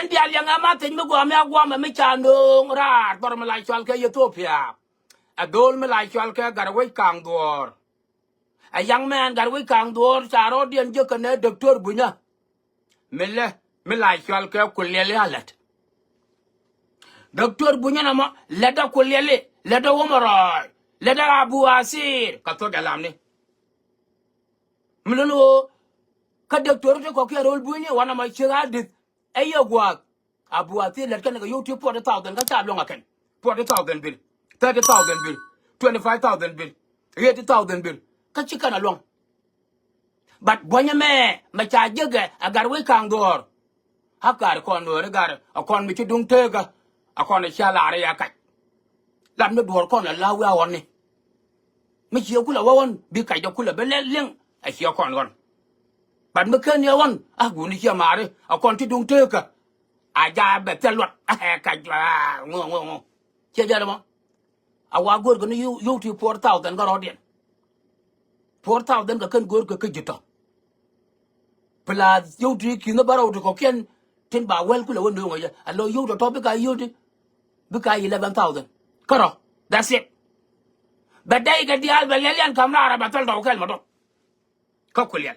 Bia yang amatin me gwa me agwa me chando ra tor me lai chwal ke Ethiopia. A dol me lai chwal ke garwe kang dor. A young man garwe kang dor charo dien je kane doctor bunya. Mele me lai chwal ke kulele alat. Doctor bunya nama leda kulele leda womarai leda Abu Asir kato galam ni. Melo ka doctor te ko ke rol bunya wana ma chira dit ayo gwa Abu Asir let kan ga YouTube 40,000 ka cha longa ken 40,000 bill 30,000 bill 25,000 bill 80,000 bill ka chikana long but bonya me ma cha jege agar we kang dor hakar kon no regar akon mi dung tega akon cha la re ya ka lam no dor kon la wa won ni mi chi ku la won bi ka jo ku la be leng a chi kon gon but me ken ya won a gu ni cha mare akon ti dung tega aja be telot ka ja ngo che ja mo awa gor gnu YouTube 4,000 ga rodien 4,000 ga kan gor ka jito plus YouTube ki na baro to ko ken tin ba wel ku la won do ya allo YouTube to be ka YouTube be ka 11,000 karo that's it but dai ga dial be lelian kamra ba tol do kel mo do ko kulel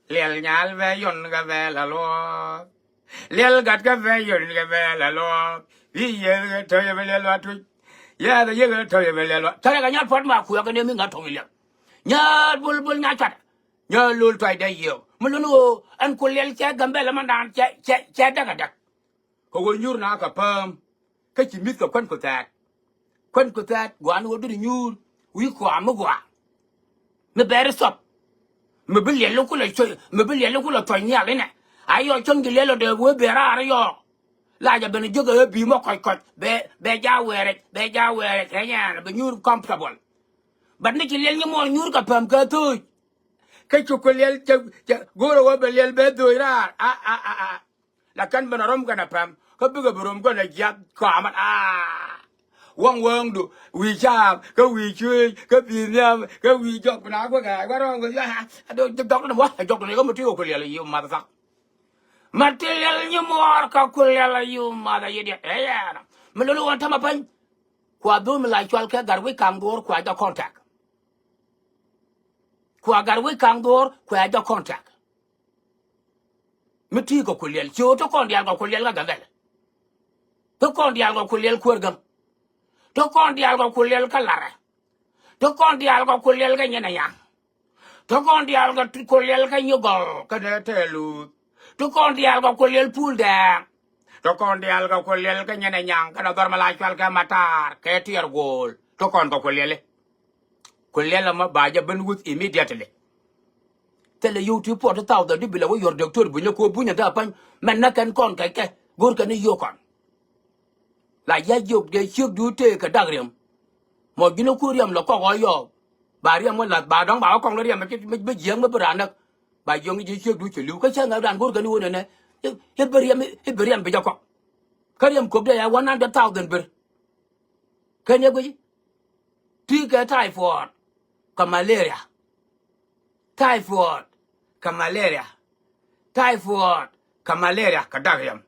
lel nyal ve yon ga ve la lo lel gat ga ve yon ga ve la lo yi ye to ye ve lo tu ya da ye ga to ye ve lo tare ga nyal pot ma ku ga ne mi ga to ile nyal bul nya chat nyal lul toy dai yo muluno an kulel cha gambe la mandan cha daga dak ko go nyur na ka pam ka chi mit ka kwan ko tat gwan wo du nyur wi ko am gwa me bere sop me bil yelo kula choy me bil yelo kula toy nya le ne ayo chon gi lelo de wo bera ar yo la ja ben jogo bi mo koy be ja were kanya be nyur comfortable but ne ki lel ni mo nyur ka pam ka tu cái chụp cái liel goro wa beliel be doira la kan banarom kana pam ko biga borom ko na jat ko amat wang du wi cha ko wi chui ko bi nyam ko wi jok na ko ga wa ron ko ya do jok na wa jok ni ko mo tiyo ko liel yu ma ta material ni mor ka ko liel yu ma da yedi ya na me lo won tama pan kwa do me la chwal ka garwe kam dor kwa da contact kwa garwe kang dor kwa da contact miti ko kulel cho to kon dial ko kulel ga gagal to kon dial ko kulel kurgam to kon dial ko kulel kalara to kon dial ko kulel ga nyana yang to kon dial ko kulel ga nyugol ka de telu to kon dial ko kulel pulda to kon dial ko kulel ga nyana yang ka dor mala kwal ga matar ke tier gol to kon ko kulel ma baja ben with immediately tele YouTube 40,000 di bila wo yor doctor bunya ko bunya da pan man na kan kon kai ke gor kan yo kon la ya job de chuk du te ka dagrem mo gino ko riam la ko yo ba riam mo la ba dong ba kon la riam me jeng me bra nak ba yong ji chuk du chulu ka cha nga dan gor kan wo ne he beriam be jako kariam ko de ya 100,000 ber kan ya go ti ka typhoid ka malaria typhoid ka malaria ka dagyam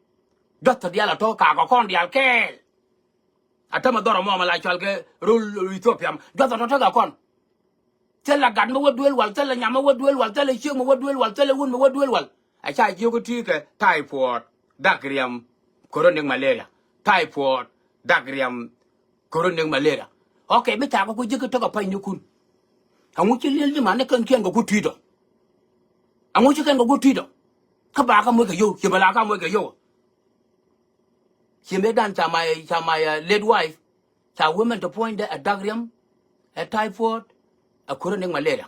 doctor diala to ka ko kon dial kel atama doro mo mala chal ke rul Ethiopia doctor to ga kon tella gad mo wodwel wal tella nyama wodwel wal tella chi mo wodwel wal tella won mo wodwel wal a cha ji ko ti ke typhoid dagyam chronic malaria typhoid dagyam chronic malaria okay be ta ko jike to ka pa ni kun angu chi lel ji mane kan ken go ku tido angu chi ken go ku tido ka ba ka mo ka yo ki bala ka mo ka yo ki me dan cha my late wife cha women to point a dagyam a typhoid a chronic malaria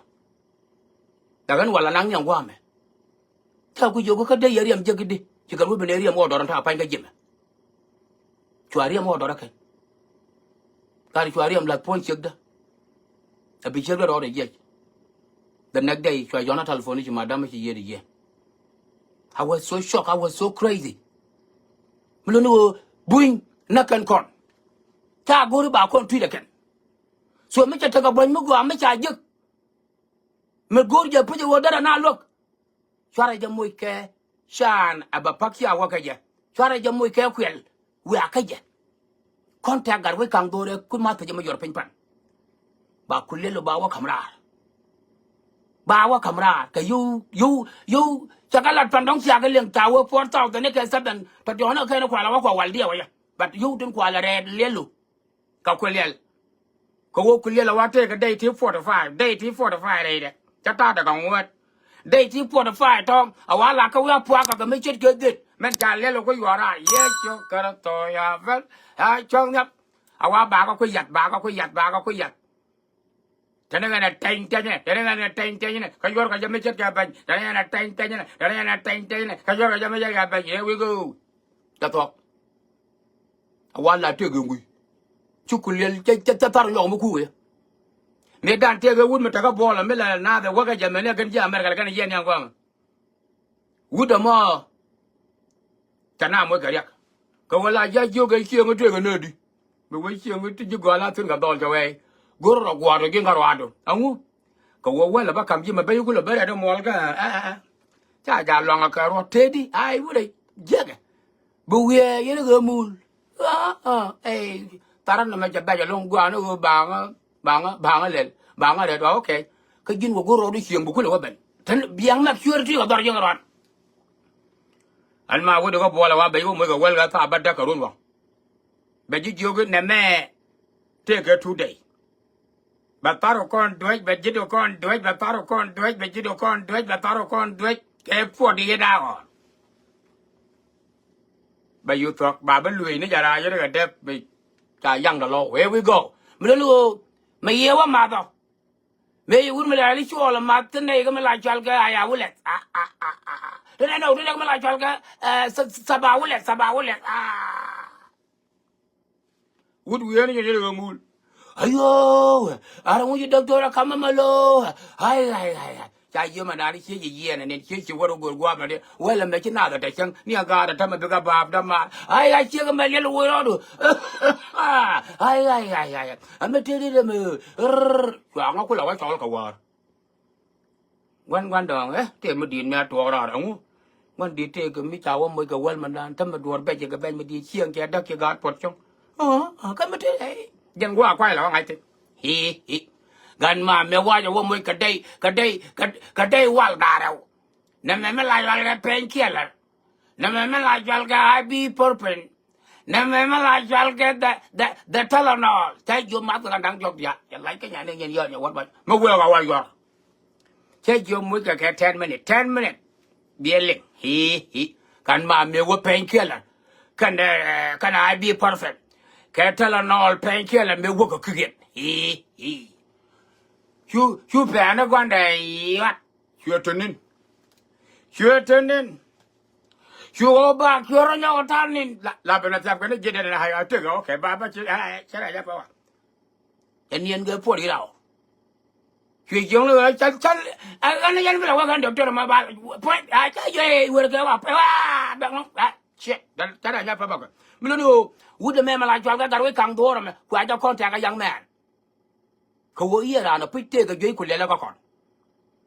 dagan wala nang yang wa me ta ku yo ka de yariam jegidi ki ga ruben yariam mo doran ta pa nga jime chuari mo doran kan kari chuariam la point chegda a bi chegda ro de ye the next day chwa jona telephone ji madam ji ye de ye I was so shocked, I was so crazy muluno buin nakan kon ta gori ba kon tu de ken so me ta ga bon mu go me cha jik me gor je puje wo dara na lok chwara je moy ke shan aba pakya wa ka je chwara jamu ke kwel we akaje contact gar we kang dore kuma ta jama yor penpan ba kulelo ba wa kamra ka yu chakalat pandong sia ga leng tawo por taw de ne ke saben ta jona ke ne kwala wa kwa waldia wa ya but yu tin kwala red lelu ka kwelel ko wo kulela wa te ka day ti 45 day ti 45 re de cha ta da gong wat day ti 45 tong awala ka wa pwa ka me chet ke dit men ka lelo ko yora ye cho ka to ya vel ha chong nyap awa ba ka ko yat Tana na tain tanya, ka yor ka jame chet ka ban, tana na tain tanya, ka yor ka jame chet ka ban. Here we go. Ta tok. Awala te gungui. Chukulel tar yo mu ku. Me dan te ga wud me ta ka bola me la na da waga jame ne kan ja America kan yen yang kwam. Wuda ma. Tana mo ka yak. Ka wala ja jo ga chi ngo te ga ne di. Me we chi ngo ti go la tun ga dol ja we. Goro gwaro gi ngaro ado angu ko wo wala ba kam ji ma bayu ko bare do mol ga cha ja longa ka ro tedi ai wure jega bu ye ye ga mul taran na ma ja ba ja long gwa no ba nga le do okay ka jin wo goro do chieng bu ko le wa ben tan biang ma sure ti ga dor jeng ron al ma wo do ko bola wa bayu mo ga wel ga ta ba da ka ron wa ba ji jogo na me take it today Bataro con duet, bejido con duet, bataro con duet, bejido con duet, bataro con duet, ke for the down. But you talk Babalu in the depth be young the law. Where we go? Mulu, may you a mother. May you would really show all a matter, Nagam like Jalga, I will let. Then I know, Nagam like Jalga, Sabawulet. Would we any little moon? Ayo, I don't want you doctor come malo. Hi. Cha you man ari chi yen and chi what go go up well and make another that near God at time big up them. I check a million word. Hi. I'm a tell them. I'm not going to talk a word. One dong, Take me in there to order. One did take me tower make a well man and tell me to beg a bed with the chi and get duck your God pot chong. Come to Then go quite long, I think. He. Gan ma me wa yo mo ka day wal daro. Na me la pen killer. Na me la jal ga bi purpen. Na me la jal ga the Tylenol. Take your mother and dang job ya. You like it and you what but me will go your. Take your mo ka 10 minutes. 10 minutes. Bieling. He. Gan ma me wa pen killer. Can I be perfect? Tylenol painkiller me work a cricket. He. You plan a one day. What? You're turning. You go back. You're on your turning. Labanat, I'm going to get it in a higher take. Okay, Baba, I have power. And you go put it out. You only I'm going to go to my point. I tell you, we'll go up. Shit, that I have a Milo, would the man like you got away come to him, who I don't contact a young man? Ko year on a pretty take a joy could let go on.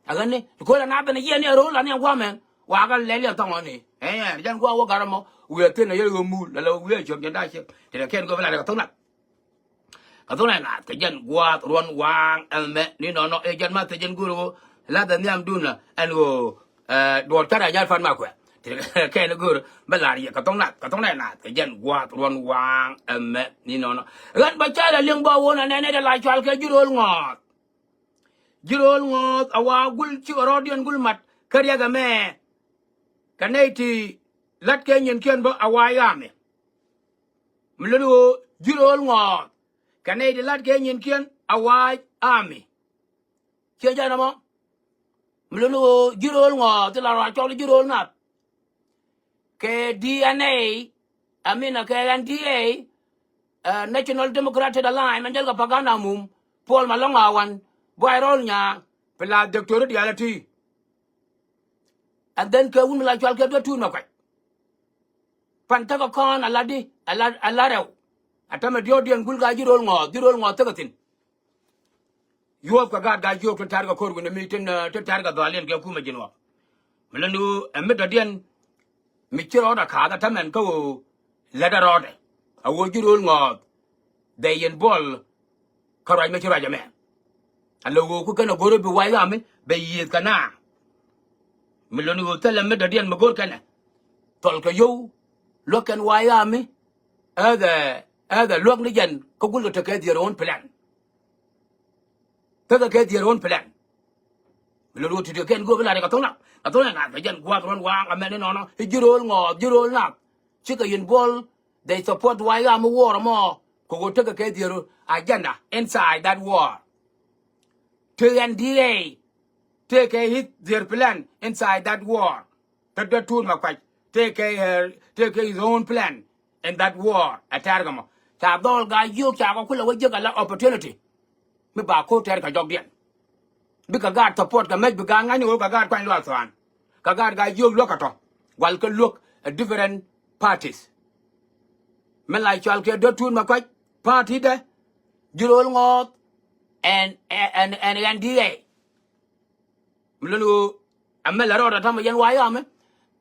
Again, you couldn't happen a year near old and young woman, Waga Lelia Tomoni. Eh, young Garamo, we are 10 a year moon, the low wheelchair of the dash, till I can't go like a tona. A tona, the young guat, run wang, and met, no agent master guru, Ladan Yam Duna, and go, Dortara Yalfan Marque. Cái nó good bây giờ thì cái tông này là cái dân qua tuần quang mẹ ni nó gần bây giờ là liên bao vốn là này lại cho cái dưa ngọt awa gul chi rodian gul mat kariya ga me cái này thì lát cái nhân kiên bo awa ya me mlo dưa ngọt cái này thì lát cái nhân kiên awa ame chưa ra đâu mlo dưa ngọt tức là cho cái dưa ngọt ke DNA amina ke NDA National Democratic Alliance manjal ka pagana mum Paul Malonga wan viral nya pela doctor reality and then ke un la chal ke tu na kwai panta ka kon aladi alare atama dio dien gul ga jirol ngo tagatin yo ka ga yo to targa kor gun meeting to targa dalen ke kuma jinwa melandu emeda dien Michiro da kada tamen ko leda rode. A wo jurul ngod. They yen ball karai me chira jame. A logo ku kana goro bi wai game be yit kana. Miloni go tele me da dian magor kana. Tol ka yo look and why game. Other look ni jen ko gulu to get your own plan. Take get your own plan. Miloni to ken go la ka tona. Ka tona na ka jen kwa ron wa a men no no. Jurul ngod jurul na. Chika yen ball they support why game war more. Ko take get your agenda inside that war. TNDA take hit their plan inside that war. That the tool makwaj take his own plan in that war at Targamo. Tabdol guy you chako kula wajak a lot opportunity. Me ba ko ter ka jog dien. Because God support ka make because ngani wo ka God kwan lo san. Ka God guy you look at all. While can look at different parties. Me like chal ke the tool makwaj party de Jurol ngot and NDA. Mlulu amela roda tama yan waya me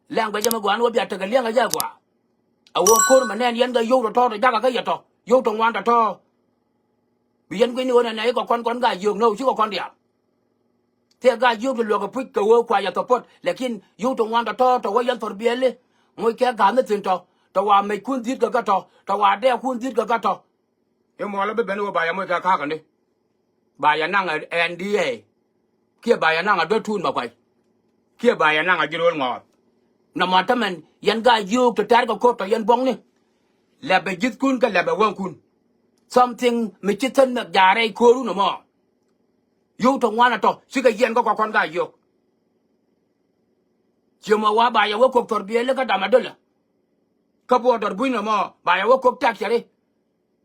lang ba jama gwan wo bia ta liang ja kwa a wo kor manen yan ga yo to to jaga ka yato yo to wan to bi yan gweni wona nay ko kon ga yo no chi ko kon dia te ga yo lo ga put ko wo kwa ya to pot lekin yo to wan to wo yan tor biele mo ke ga me tin to wa me kun dit ga to wa de kun dit ga to e mo la be ben wo ba ya mo ka ka ni ba ya nang NDA kia ba ya nang a do tun ma kwai kia ba ya nang a jirol ngot na matamen yan ga yu to tar ko to yan bong ni la be jit kun ka la be wan kun something me chitan na jare ko ru no mo yu to wana to siga yen ko kon ga yu chimo wa ba ya wo ko tor biele ka damadola ka bo dor buino mo ba ya wo ko tak yare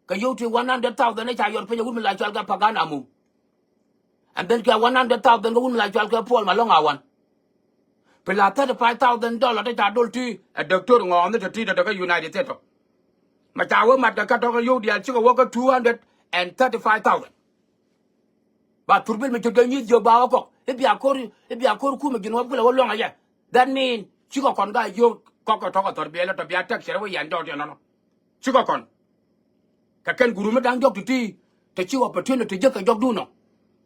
ka yu ti 100,000 ne cha yor pe yu mi la chal ga pagana mu and then ka 100,000 go mi la chal ga pol ma long awan Pela $35,000 they charge to a doctor on the theater to United States. Matawa Mataka you the Chico worker 235,000. But to build me to use your bow, if you are calling Kuma, you know, long yet. That means Chico con guy you cocker talk or be a lot of your tax away and don't you know. Chico con. Kakan Guru down job to tea, the chief opportunity to joke a job do no.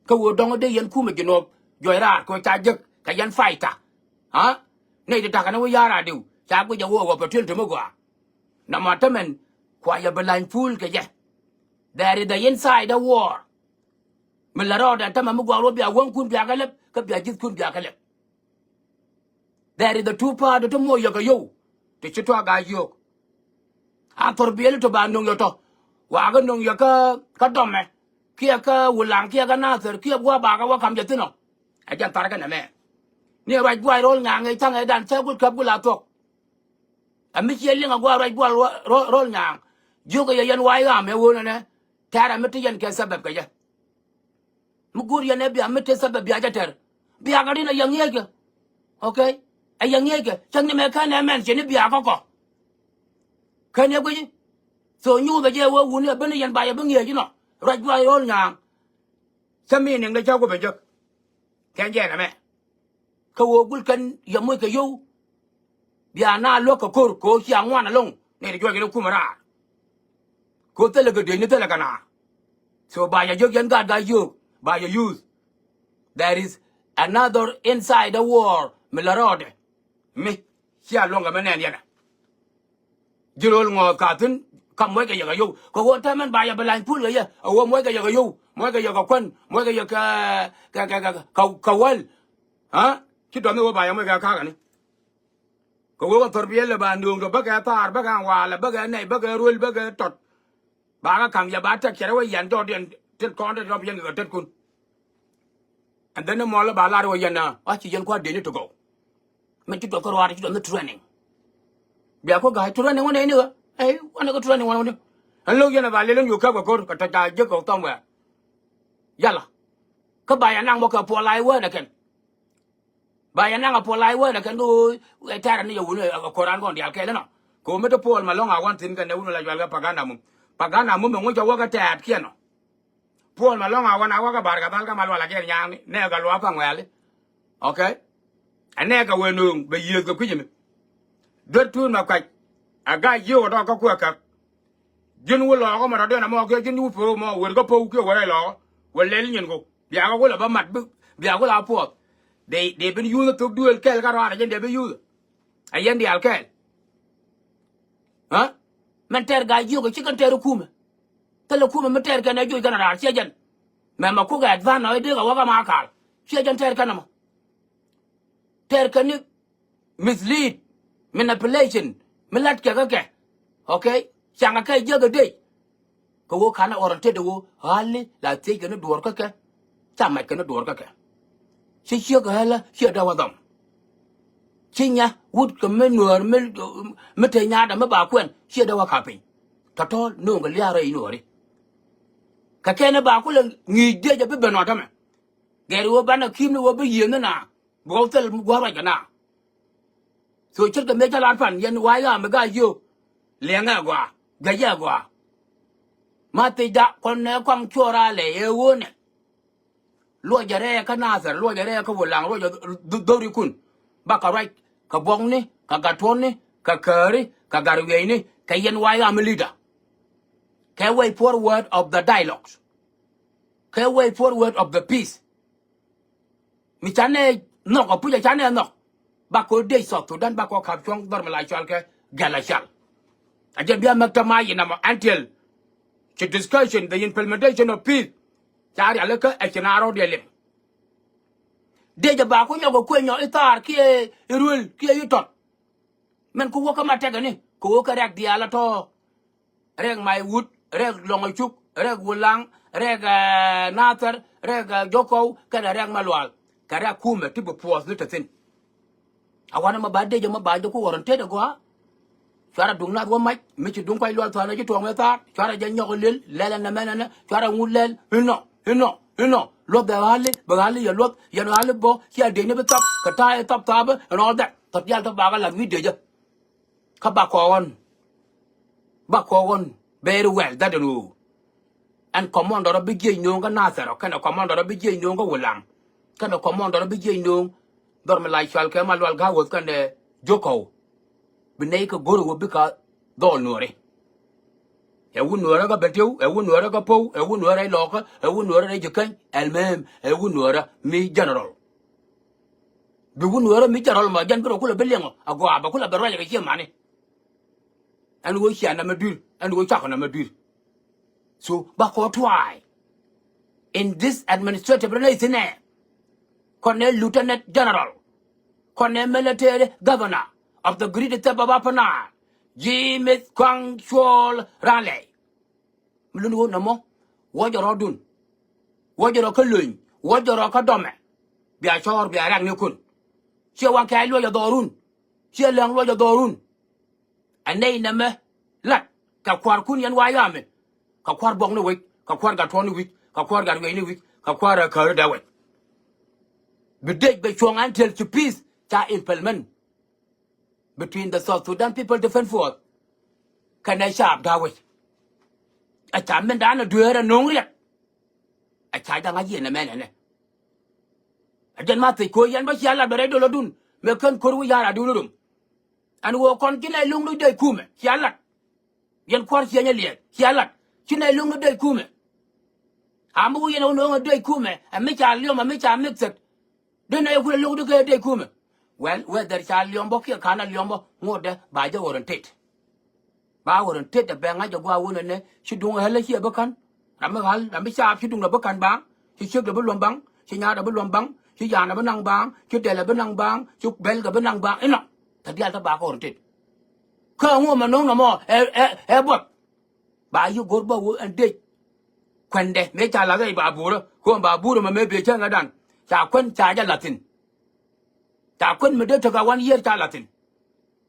Go down a day and Kuma, you know, your art, go charge Kayan fighter. Huh? Nay the takana we yara do. Chap with your war opportunity to Mugua. No matter men, quiet blind fool ke ye. There is the inside the war. Milaro that time Mugua will be a one kun biagalep, Kabia jit kun biagalep. There is the two part of the more yoga yo. The chitwa guy yo. After be a little bandung yoto. Waganung yaka kadome. Kiaka wulang kiaka nather, kia wabaga wakam jatino. I can't target a man. Near right boy roll yang a tongue and table cabula talk. A Micheling a go right boy roll yang. Joga yan wayam a woman, Tara Metian can sabaka. Mugurian Ebia Metisaba Biajater. Biagarina young yeager. Okay? A young yeager. Changi Mekana mention it Biacoco. Can you go? So you the year will win a billion by a bungy, you know. Right boy roll yang. Some meaning the Jacob. Can get a man. Ko bulkan ya moy ka yo biya na loka kor ko yang wana long ne de joge ko mara ko tele ga de ni tele kana so ba ya jogen ga yo ba ya use there is another inside the war milarode me sia longa menen yana jirol ngo ka tin kam moy ka ya yo ko won ta man ba ya balan pul ya o moy ka ya yo moy ka ya ka kwen moy ka ya ka wal ha ki do me ba ya moy ka ni ko wo tor biel ba ndung do ba ka tar ba ka wala ba ka nei ba ka rul ba ka tot ba ka kam ya ba ta kere wa yan do den tet kon de do bien ga tet kun and then mo la ba la ro yan na wa chi yan kwa de ni to go men ti do ko wa ti do the training bia ko ga training wona ni ai wona ko training wona an lo yan ba le lo yu ka ko ka ta ja je ko tong wa yala ka ba ya nang mo ka po lai wa na ken ba ya nang a po lai wa na ken go e tara ni yo ne ko ran gon dia ke no ko me to pol ma lo nga wan tin kan ne uno la ga pagana mu me ngo jo ga ta at no pol ma lo nga wan awa ga bar ga dal ga mal wala ke nyang ni ne ga lo pa ngwale okay ane ga wenung be ye ga kujime đứt tu mà quạch à gai yêu đó có quẹt cả dân wo lo có mà đó là cái dân wo pro mà wo có pro cái wo đây lo wo lên nhìn cô bia có là ba mặt bia có là po they been use to do el kel cái đó dân they been use ai dân đi al kel hả mình ter gai yêu cái chỉ cần ter kuma te lo kuma mình ter cái này yêu cái nào chia dân mà cô cái advan nói được cái mà cả chia dân ter cái nào ter cái này mislead manipulation milat cái okay chẳng cái giờ cái đấy ko wo kana oriented wo hali la te cái nó đuổi cái chả mày cái nó đuổi cái chỉ chưa cái là chưa đâu vào đồng chỉ nhá wood cái mấy thấy nhà đã mấy bà quen chưa đâu vào cà phê thật thôi nương cái lia rồi nửa đi cái này bà quen là nghỉ đi cho biết bên nào đó mà cái wo ban kim nó wo bị gì nữa nè vôtel wo ra cái nào rồi chết cái mấy cái lan phản nhân quái là mấy cái yêu liền à qua cái gì qua mà bây giờ con này quăng chua ra lấy yêu nè lúa giờ đây cái nào giờ lúa giờ đây cái vụ làng lúa giờ đâu đi kun bác cái right cái bông nè cái gà thôn nè cái cờ nè cái gà ruồi nè cái nhân quái là mình leader cái way forward of the dialogues cái way forward of the peace mi chán này nó có bây giờ chán này nó bác có đây sọt thủ đan bác có khám choang đỡ mà lại cho cái galashal aja biar maktamai nama until the discussion the implementation of peace cari ala ke echenaro delim deja ba ko nyogo ko nyo itar ki rule ki yutot men ko woka mate gani ko woka rek diala to rek mai wut rek longo chuk rek wulang rek natar rek joko kada rek malwal kada kume tibu pos litatin awana ma ba deja ma ba ko warante de go chara dung na go mai mi ci dung koy lol thana ci tong ta chara ja ñoko lel lele na menana chara ngul lel no lo da hali ya lo ya no hali bo ya de ne top ka ta top tab and all that tot yal to ba ga la video ja ka ba ko won very well that no and commander bi je no ga nasaro kana commander bi je no ga wulang kana commander bi je no dor ma lai chal ke ma lol ga wo kan de joko binai ka goro wo bika do nore e wu nore ga betiu e wu nore ga pou e wu nore loka e wu nore jikan elmem e wu nore mi general bi wu nore mi general ma jan bro kula belengo agwa ba kula berwa ga chemane an wo sha na madur an wo chaka na madur so ba ko try in this administrative relation colonel lieutenant general colonel military governor of the great Tababa Pana, James Kwang Chol Raleigh. Mulu no more. What you're doing? What you're calling? What you're a cadome? Be a chore, be a ragnukun. She one can lawyer dorun. She a long lawyer dorun. A nay number, lat, Kakwar and Wyoming. Kakwar bong the week, Kakwar got 1 week, Kakwar got rainy week, Kakwar occurred that way. But they be strong until to peace, ta implement. Between the South Sudan people defend force. Can I sharp that way? A chairman down a doer and no yet. A child a year in a man. I didn't matter Koyan, but Yala Beredo Dun, Melkan Koruya Durum. And walk on Kina Lungu de Kume, Yalat. Yan Quart Yalia, Yalat, China Lungu de Kume. Amu you know de Kume, and Micha Lioma Micha mixed. Then I will look to de Kume. Well, whether Charlie Liombo, Kana Liombo, more by the orientate. Ba orientate the bang at the Guawun, she do a hell here, Buckan. Ramagal, Ramisha, she do the Buckan bang, she shook the Bulwan bang, she yard a Bulwan bang, she yarn a Benang bang, she tell a Benang bang, she bell a Benang bang, and not the other back orientate. Come woman, no more, what? By you go bow and date. When they make a lagay babura, go and babura may be a changadan, Chakun charge a Latin. Ta kun me de to ga 1 year ta latin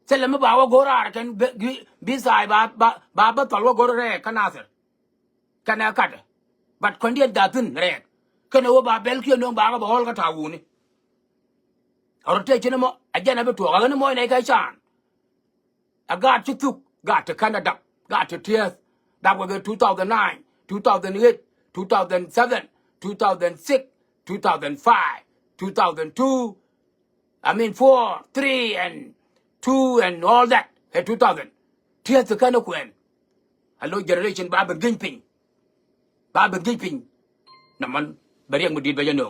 sele me ba wa gora kan bi sai ba tol wa gora re kanasir kana kat but kon dia datin re kana wo ba bel ki no ba ga ba hol ka ta wu ni or te chine mo ajana be to ga ne mo ne ka chan aga chituk ga to Canada ga to tears that was 2009 2008 2007 2006 2005 2002 I mean 4, 3, and 2 and all that 2000 tia to kana kwen hello generation ba ben gin ping na man bari ang mudid ba yan no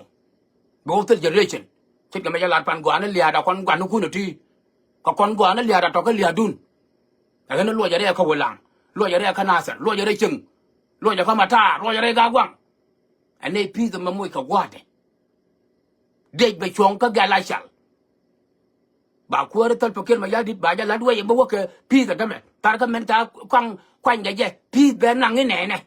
go to generation chit ka maya lat pan gwa na lia da kon gwa no ku no ti ka kon gwa na lia da to ka lia dun aga no lo jare ka wolang lo jare ka nasa lo jare ching lo jare ka mata lo jare ga gwang ane pi the mamoy ka gwade dej be chong ka gala shal ba kuar tal poker ma yadit ba ja ladwe ba wo ke pi the game tar ka men ta kwang kwang je pi be nang ne ne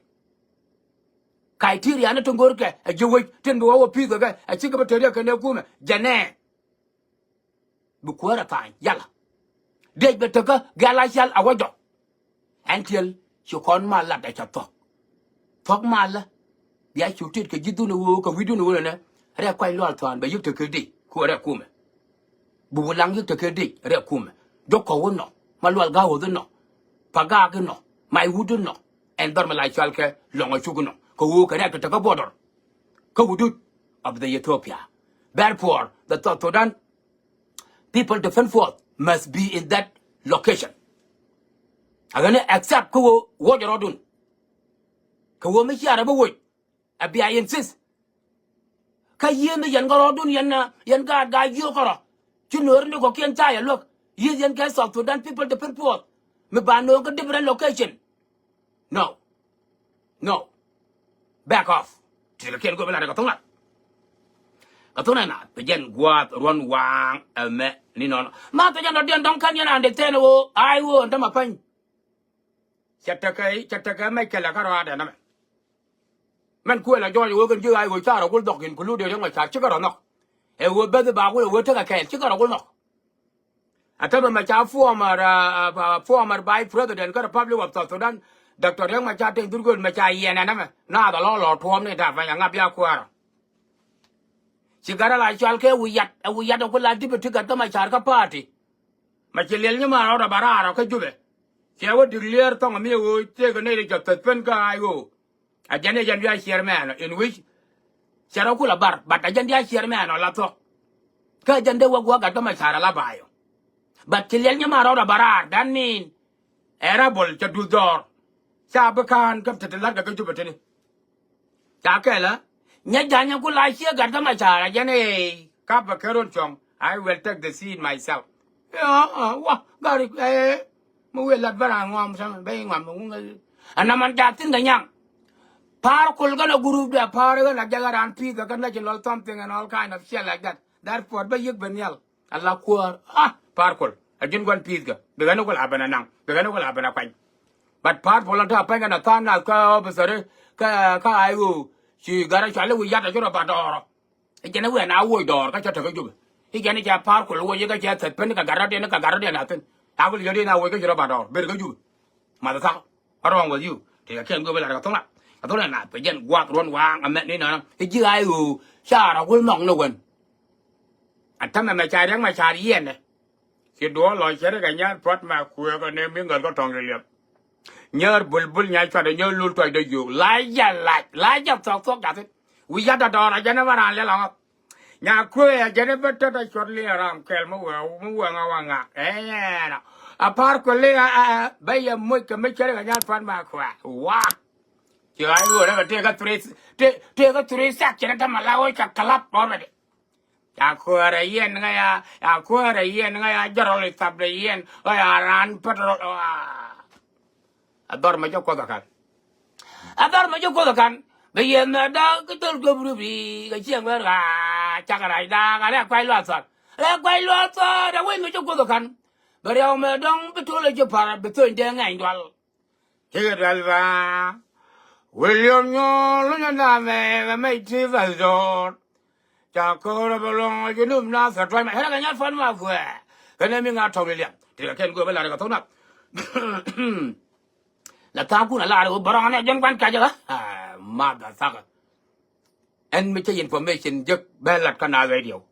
criteria na tungor ke jewe ten bo wo pi the ga a chika bateria ka ne kuma jane bu kuar ta yala dej be to ka gala shal awajo until you kon ma la da cha tok ma la ya chu tit ke jidu no ka widu no ne re kwai lo altan ba yuk te ke di ku re kuma bu lang yuk te ke di re kuma do ko wono ma lo ga wo no paga ke no mai wudu no en dor ma la chal ke longa chu no ko wo ka re te ka border ko wudu of the Ethiopia therefore the South Sudan people defend force must be in that location agane accept ko wo jorodun ko wo mi chara ba wo abia insist ka yeme yan gorodun yan ga yo koro chinor ni ko ken taya look yan ga South Sudan people defend force me ba no ko different location no back off tilo ken go bela ka tonga na pejen guat ron wang ame ni non ma to jan den don kan yana ande teno ai wo ndama pan chatakai mai kala karo ada na man ko la joy wo kan ji ai wo charo ko dok in kulu de nga cha chi karo no e wo be ba ko wo ta ka kai chi karo ko no ataba ma cha former by president ka republic of South Sudan Dr. Yang ma cha te durgol ma cha yena na da lo tuom ne da fa nga bia ko ara sigara la chal ke wiyat ko la dibiti ka ma char ka party ma chelel ni ma ora barara ka jube che wo declare to mi wo te ko ne de ta pen ka ai wo a jane jan ya chairman in which chara ko la bar but a jan ya chairman la to ka jan de wo ga to ma chara la bayo but chelel ni ma ora barar dan min era bol cha du dor cha ba kan ka te la ga jube te ni ta ka la nya janya ko la chia ga ta ma chara jane ka ba keron chong I will take the seat myself wa gari mo we la bara ngom sam be ngam mo ana man ja tin ga nyang par kul ga na group da par ga na jaga ran pi ga na jilol something and all kind of shit like that therefore ba yek benyal Allah ko par kul ajin gon pi ga be ga no ko abana nang be ga no ko abana kwai but par volunteer pa ga na ta na ka obsere ka ai wo si gara chale wi ya ta jora ba dor e jene we na wo dor ka cha ta ga ju e jene ja par kul wo ye ga cha ta pen ka gara de na ten I will get in our way to Rabador, better go you. Mother, wrong with you. Take a can go like a tongue. I don't know, but then walk run wang and met Nina. It's you, I will share, I will not know when. I tell my child, my child, yen. She do all like Sherry and Yan brought my queer naming a got on the lip. Near Bulbul Yaka, the new loot to you. Lie up, talk at it. We got a door, I never ran along. Nya kwe Jennifer tata shortly around kelmo wanga a par ko le bay mo ke me chere ga fan ma kwa wa ti ai wo na te ga tre sak chena ta malawo ka kalap already ya ko ra yen nga ya jarol table yen o ya ran petrol ador ma jo ko da kan bây giờ mà đó cái tôi có bị cái chuyện đó là chắc là đã cái này quay loạn rồi đã quên mấy chỗ có khăn bây giờ mà đông bị thua lại cho phải bị thua đến ngày đó cái đó là William nhớ lúc nào mà mấy thứ vậy rồi chắc có là bao lâu cái nôm na phải try mà hết cái nhát phân mà vừa cái này mình ngắt thầu liền thì là cái người bây giờ là cái tốt lắm là tao cũng là được bảo anh dân quan cái gì đó motherfucker and me information just bad kind of radio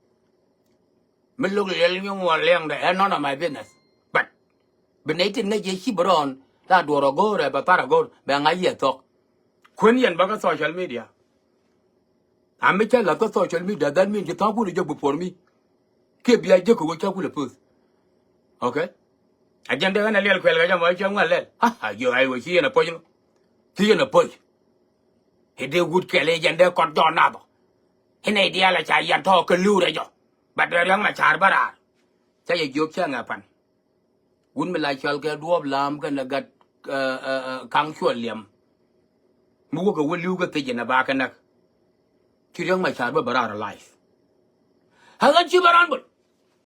me look you want that none of my business but benatin na je bron la do go re ba para go ba ngai talk kun yen ba social media am me la ko social media that mean you talk with you before me ke bia je ko cha ku le pus Okay? Agenda gana lel kwel ga jamo chong lel. Ha yo ai wo chi na po jino. Chi na po. Hede good kele agenda kot jo na bo. Hene dia la cha yan to ke lu re jo. But the young ma char bara. Cha ye yok cha ngapan. Un me la chal ke duob lam kan gat kang chuan liam. Mu ko wo lu ga te na ba kan nak. Chi young ma char bara life. Hagan chi baran bul.